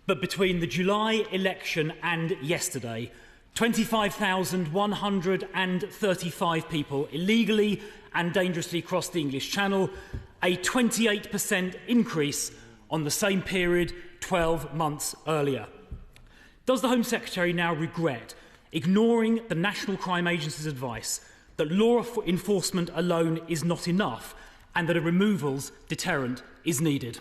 But between the July election and yesterday, 25,135 people illegally and dangerously crossed the English Channel, a 28% increase on the same period 12 months earlier. Does the Home Secretary now regret ignoring the National Crime Agency's advice that law enforcement alone is not enough and that a removals deterrent is needed?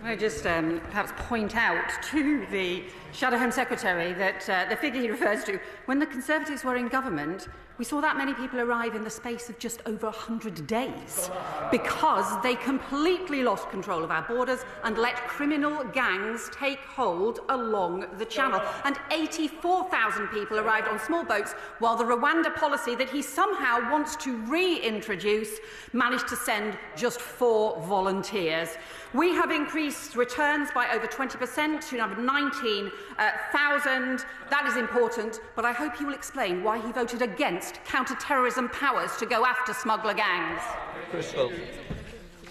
I just perhaps point out to the Shadow Home Secretary that the figure he refers to, when the Conservatives were in government, we saw that many people arrive in the space of just over 100 days because they completely lost control of our borders and let criminal gangs take hold along the channel. And 84,000 people arrived on small boats, while the Rwanda policy that he somehow wants to reintroduce managed to send just 4 volunteers. We have increased returns by over 20% to 19,000. That is important, but I hope he will explain why he voted against counter-terrorism powers to go after smuggler gangs.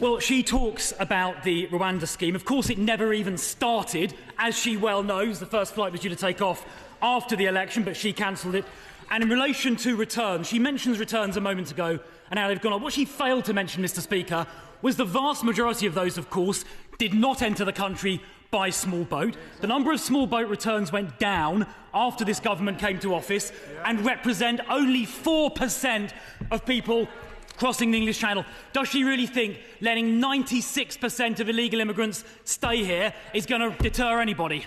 Well, she talks about the Rwanda scheme. Of course, it never even started. As she well knows, the first flight was due to take off after the election, but she cancelled it. And in relation to returns, she mentions returns a moment ago and how they've gone up. What she failed to mention, Mr. Speaker, was the vast majority of those, of course, did not enter the country by small boat. The number of small boat returns went down after this government came to office and represent only 4% of people crossing the English Channel. Does she really think letting 96% of illegal immigrants stay here is going to deter anybody?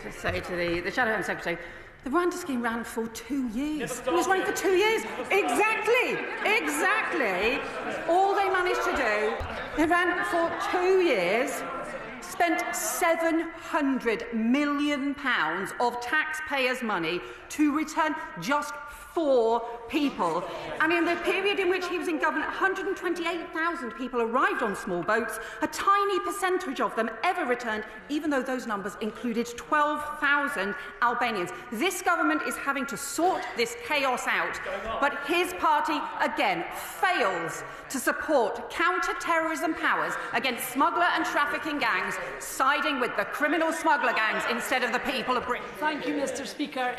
To say to the Shadow Home Secretary, the Rwanda scheme ran for 2 years. It was running for 2 years. Exactly. All they managed to do, they ran for 2 years, spent £700 million of taxpayers' money to return just 4 people. And in the period in which he was in government, 128,000 people arrived on small boats. A tiny percentage of them ever returned, even though those numbers included 12,000 Albanians. This government is having to sort this chaos out, but his party, again, fails to support counter-terrorism powers against smuggler and trafficking gangs, siding with the criminal smuggler gangs instead of the people of Britain. Thank you, Mr. Speaker.